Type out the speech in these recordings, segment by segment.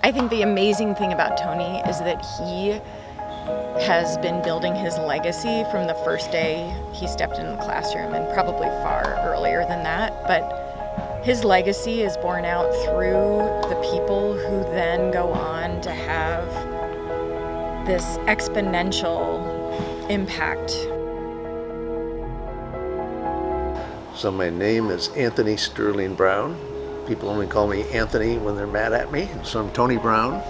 I think the amazing thing about Tony is that he has been building his legacy from the first day he stepped into the classroom, and probably far earlier than that. But his legacy is borne out through the people who then go on to have this exponential impact. So my name is Anthony Sterling Brown. People only call me Anthony when they're mad at me. So I'm Tony Brown.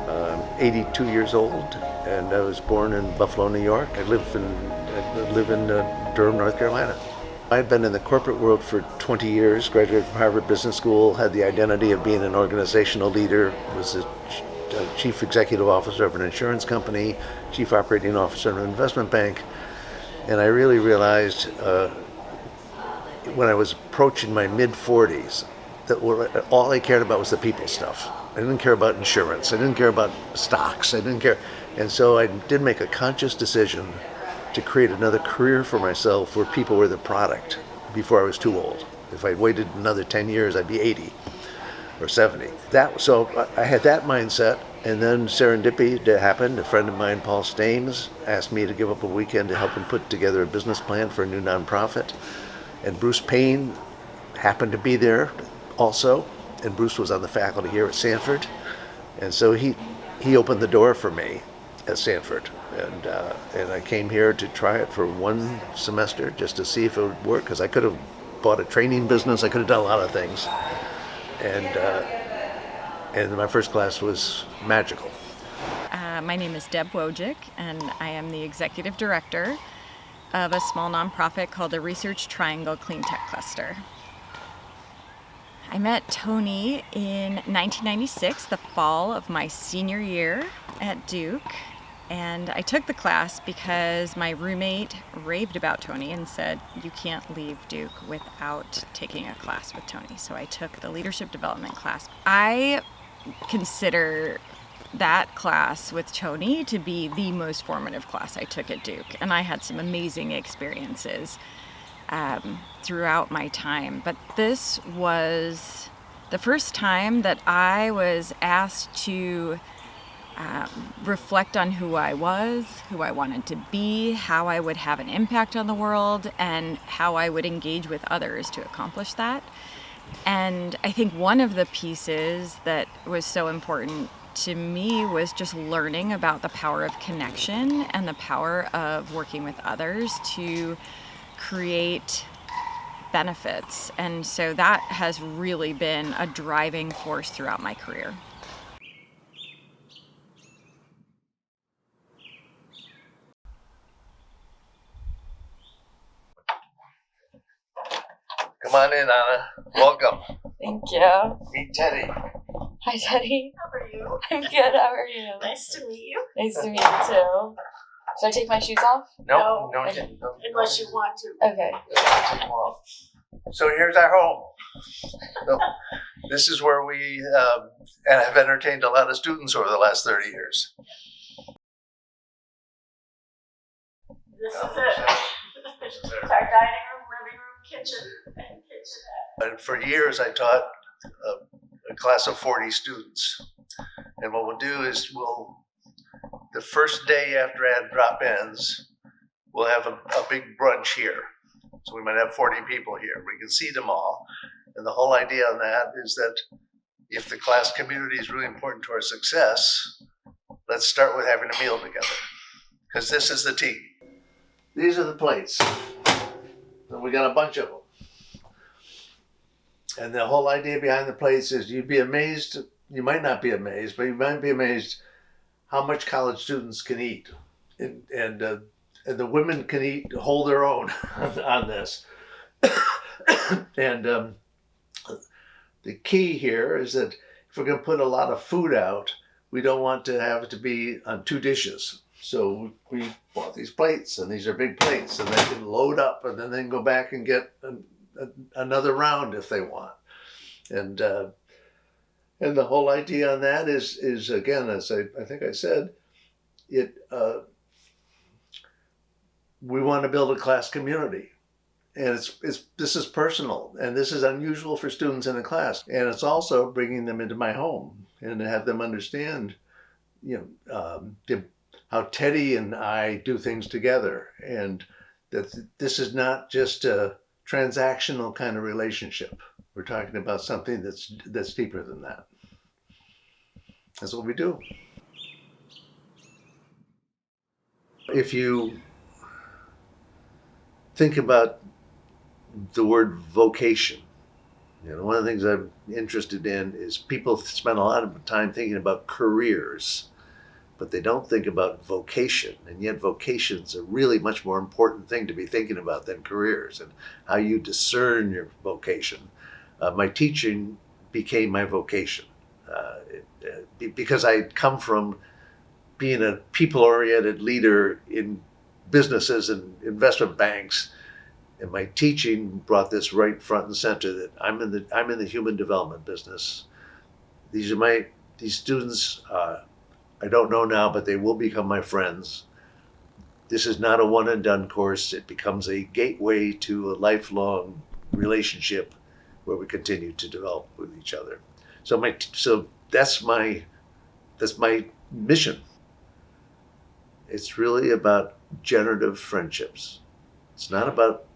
I'm 82 years old, and I was born in Buffalo, New York. I live in Durham, North Carolina. I've been in the corporate world for 20 years, graduated from Harvard Business School, had the identity of being an organizational leader, was a chief executive officer of an insurance company, chief operating officer of an investment bank, and I really realized when I was approaching my mid-40s that all I cared about was the people stuff. I didn't care about insurance. I didn't care about stocks. I didn't care. And so I did make a conscious decision to create another career for myself where people were the product before I was too old. If I'd waited another 10 years, I'd be 80 or 70. So I had that mindset, and then serendipity happened. A friend of mine, Paul Stames, asked me to give up a weekend to help him put together a business plan for a new nonprofit. And Bruce Payne happened to be there also, and Bruce was on the faculty here at Sanford, and so he opened the door for me at Sanford, and I came here to try it for one semester just to see if it would work, because I could have bought a training business, I could have done a lot of things, and my first class was magical. My name is Deb Wojcik, and I am the executive director of a small nonprofit called the Research Triangle Clean Tech Cluster. I met Tony in 1996, the fall of my senior year at Duke, and I took the class because my roommate raved about Tony and said, you can't leave Duke without taking a class with Tony. So I took the leadership development class. I consider that class with Tony to be the most formative class I took at Duke, and I had some amazing experiences throughout my time. But this was the first time that I was asked to reflect on who I was, who I wanted to be, how I would have an impact on the world, and how I would engage with others to accomplish that. And I think one of the pieces that was so important to me was just learning about the power of connection and the power of working with others to create benefits. And so that has really been a driving force throughout my career. Come on in, Anna. Welcome. Thank you. Meet Teddy. Hi, Teddy. How are you? I'm good. How are you? Nice to meet you. Nice to meet you too. Should I take my shoes off? No, Unless you want to. Okay. So here's our home. So this is where we have entertained a lot of students over the last 30 years. This is it. It's our dining room, living room, kitchen, and kitchenette. And for years I taught a class of 40 students. And what we'll do is the first day after ad drop-ins, we'll have a big brunch here. So we might have 40 people here. We can seat them all. And the whole idea on that is that if the class community is really important to our success, let's start with having a meal together. Because this is the team. These are the plates. And we got a bunch of them. And the whole idea behind the plates is you'd be amazed, you might not be amazed, but you might be amazed how much college students can eat. And the women can hold their own on this. And the key here is that if we're going to put a lot of food out, we don't want to have it to be on 2 dishes. So we bought these plates, and these are big plates, and they can load up, and then they can go back and get another round if they want. And the whole idea on that is again, as I think I said, we want to build a class community. And this is personal, and this is unusual for students in a class. And it's also bringing them into my home. and to have them understand, how Teddy and I do things together, and that this is not just a transactional kind of relationship. We're talking about something that's deeper than that. That's what we do. If you think about the word vocation, one of the things I'm interested in is people spend a lot of time thinking about careers, but they don't think about vocation. And yet vocation's a really much more important thing to be thinking about than careers, and how you discern your vocation. My teaching became my vocation because I'd come from being a people-oriented leader in businesses and investment banks, and my teaching brought this right front and center, that I'm in the human development business. These students. I don't know now, but they will become my friends. This is not a one and done course. It becomes a gateway to a lifelong relationship where we continue to develop with each other. So that's my mission. It's really about generative friendships. It's not about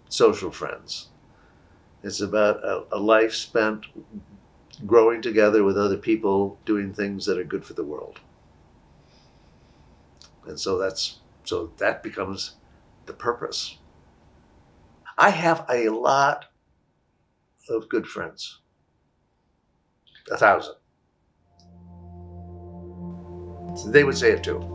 social friends. It's about a life spent growing together with other people, doing things that are good for the world. And so that becomes the purpose. I have a lot of good friends. 1,000. They would say it too.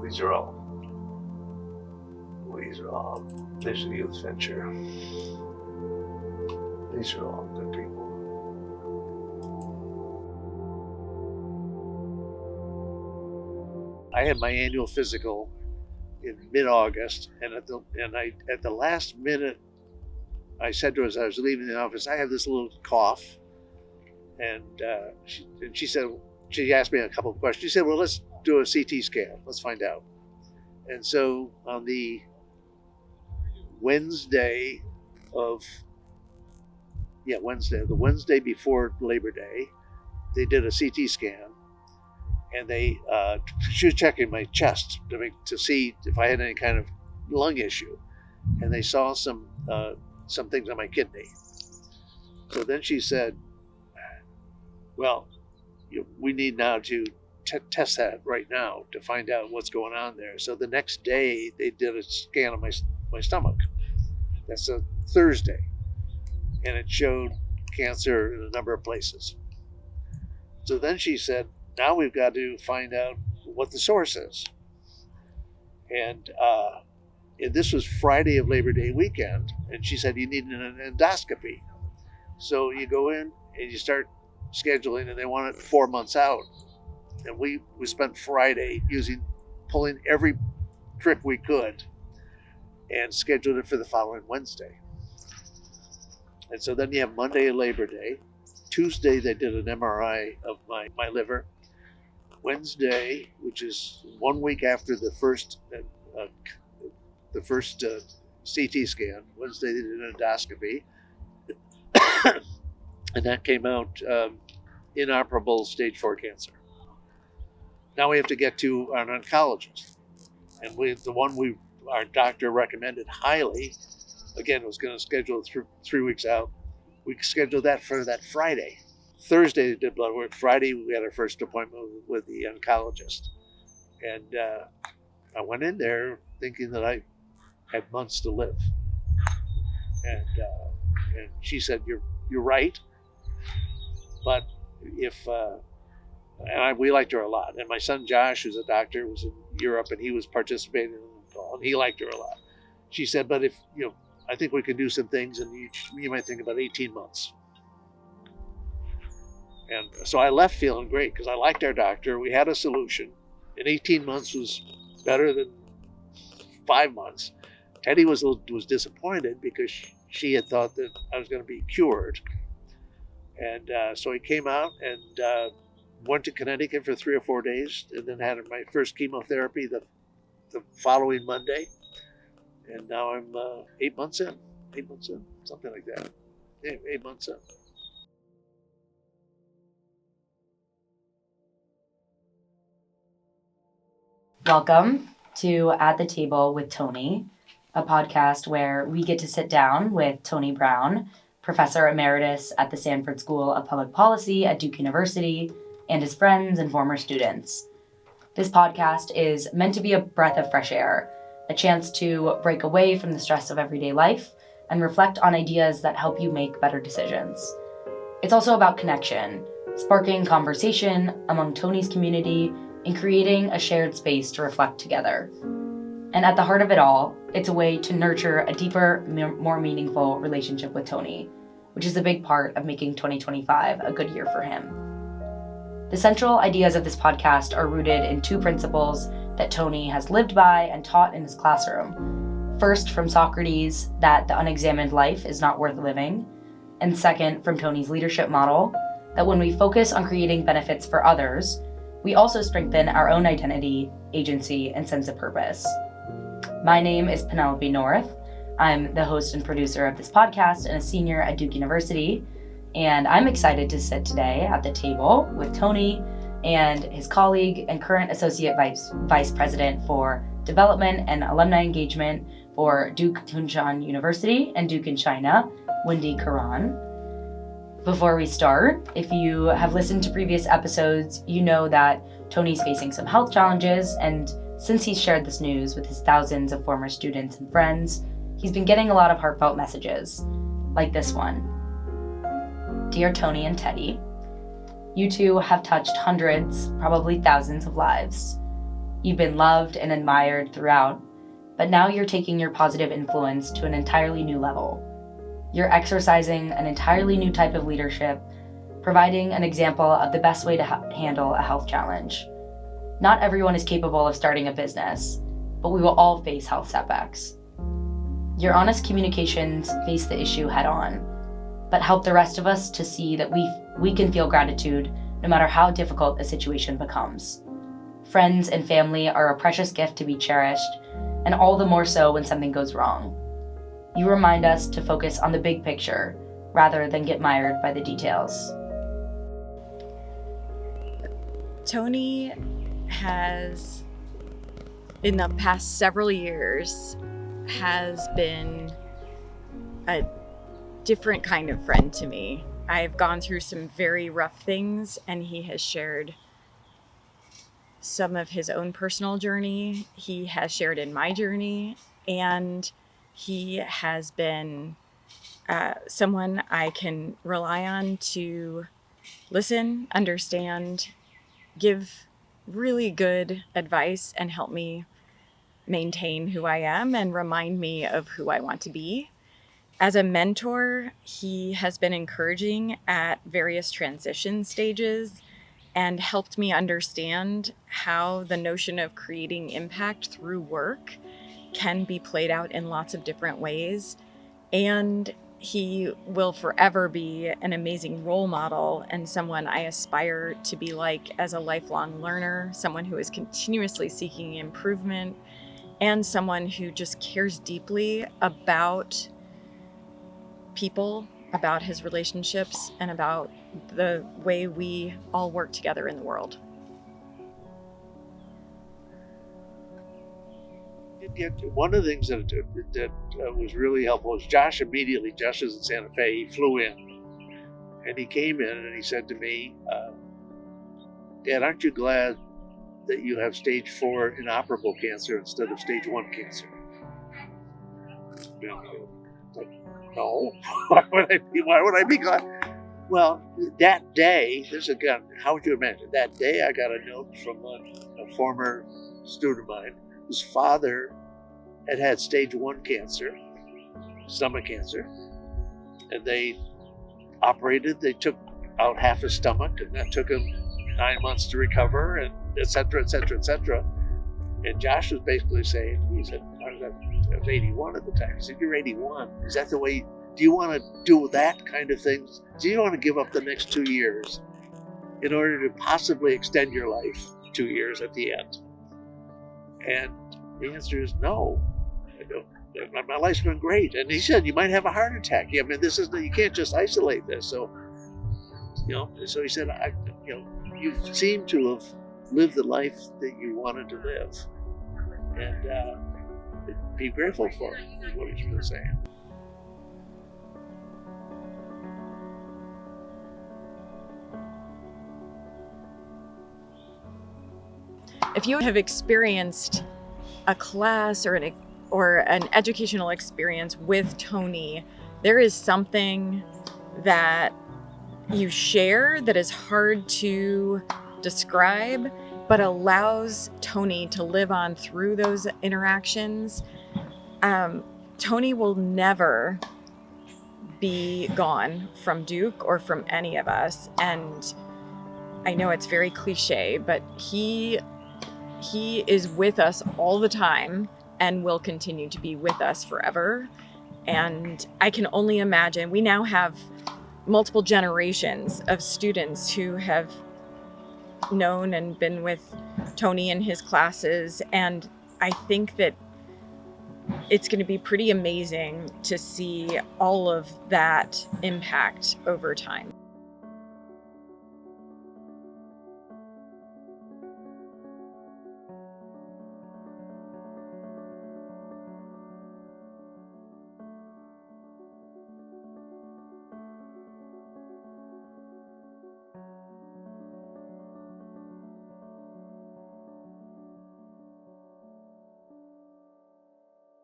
These are all Vision Youth Venture. These are all good people. I had my annual physical in mid-August, and at the last minute, I said to her as I was leaving the office, I have this little cough, and she said, she asked me a couple of questions. She said, well, let's do a CT scan. Let's find out. And so on the Wednesday before Labor Day, they did a CT scan, and she was checking my chest to see if I had any kind of lung issue, and they saw some things on my kidney. So then she said, well, we need now to test that right now to find out what's going on there. So the next day they did a scan of my stomach. That's a Thursday, and it showed cancer in a number of places. So then she said, now we've got to find out what the source is. And this was Friday of Labor Day weekend, and she said, you need an endoscopy. So you go in and you start scheduling, and they want it 4 months out. And we spent Friday pulling every trick we could, and scheduled it for the following Wednesday. And so then you have Monday and Labor Day. Tuesday they did an MRI of my liver. Wednesday, which is 1 week after the first CT scan, Wednesday they did an endoscopy, and that came out inoperable stage 4 cancer. Now we have to get to an oncologist, and our doctor recommended highly, again, was going to schedule it 3 weeks out. We scheduled that for that Friday. Thursday they did blood work. Friday we had our first appointment with the oncologist, and I went in there thinking that I had months to live, and she said, "You're right, but if." We liked her a lot. And my son Josh, who's a doctor, was in Europe, and he was participating in the call, and he liked her a lot. She said, but if, I think we can do some things, and you might think about 18 months. And so I left feeling great because I liked our doctor. We had a solution, and 18 months was better than 5 months. Teddy was disappointed because she had thought that I was going to be cured. And so I came out and went to Connecticut for 3 or 4 days, and then had my first chemotherapy the following Monday. And now I'm 8 months in, something like that. 8 months in. Welcome to At the Table with Tony, a podcast where we get to sit down with Tony Brown, Professor Emeritus at the Sanford School of Public Policy at Duke University, and his friends and former students. This podcast is meant to be a breath of fresh air, a chance to break away from the stress of everyday life and reflect on ideas that help you make better decisions. It's also about connection, sparking conversation among Tony's community and creating a shared space to reflect together. And at the heart of it all, it's a way to nurture a deeper, more meaningful relationship with Tony, which is a big part of making 2025 a good year for him. The central ideas of this podcast are rooted in 2 principles that Tony has lived by and taught in his classroom. First, from Socrates, that the unexamined life is not worth living. And second, from Tony's leadership model, that when we focus on creating benefits for others, we also strengthen our own identity, agency, and sense of purpose. My name is Penelope North. I'm the host and producer of this podcast and a senior at Duke University. And I'm excited to sit today at the table with Tony and his colleague and current Associate Vice President for Development and Alumni Engagement for Duke Kunshan University and Duke in China, Wendy Karan. Before we start, if you have listened to previous episodes, you know that Tony's facing some health challenges, and since he's shared this news with his thousands of former students and friends, he's been getting a lot of heartfelt messages, like this one. Dear Tony and Teddy, you two have touched hundreds, probably thousands of lives. You've been loved and admired throughout, but now you're taking your positive influence to an entirely new level. You're exercising an entirely new type of leadership, providing an example of the best way to handle a health challenge. Not everyone is capable of starting a business, but we will all face health setbacks. Your honest communications face the issue head on, but help the rest of us to see that we can feel gratitude no matter how difficult a situation becomes. Friends and family are a precious gift to be cherished, and all the more so when something goes wrong. You remind us to focus on the big picture rather than get mired by the details. Tony has, in the past several years, has been a different kind of friend to me. I've gone through some very rough things, and he has shared some of his own personal journey. He has shared in my journey, and he has been someone I can rely on to listen, understand, give really good advice, and help me maintain who I am and remind me of who I want to be. As a mentor, he has been encouraging at various transition stages and helped me understand how the notion of creating impact through work can be played out in lots of different ways. And he will forever be an amazing role model and someone I aspire to be like as a lifelong learner, someone who is continuously seeking improvement, and someone who just cares deeply about people, about his relationships, and about the way we all work together in the world. One of the things that was really helpful is Josh is in Santa Fe, he flew in, and he came in and he said to me, Dad, aren't you glad that you have stage 4 inoperable cancer instead of stage 1 cancer? No, why would I be glad? Well, that day, how would you imagine? That day I got a note from a former student of mine whose father had stage 1 cancer, stomach cancer, and they took out half his stomach, and that took him 9 months to recover, and et cetera, et cetera, et cetera. And Josh was basically saying, he said, I was 81 at the time. He said, you're 81. Is that the way do you want to do that kind of thing? Do you want to give up the next 2 years in order to possibly extend your life 2 years at the end? And the answer is no. I don't. My life's been great. And he said, you might have a heart attack. I mean, you can't just isolate this. So, so he said, you seem to have lived the life that you wanted to live. And be grateful for it, is what he's really saying. If you have experienced a class or an educational experience with Tony, there is something that you share that is hard to describe, but allows Tony to live on through those interactions. Tony will never be gone from Duke or from any of us. And I know it's very cliche, but he is with us all the time and will continue to be with us forever. And I can only imagine, we now have multiple generations of students who have known and been with Tony in his classes. And I think that it's going to be pretty amazing to see all of that impact over time.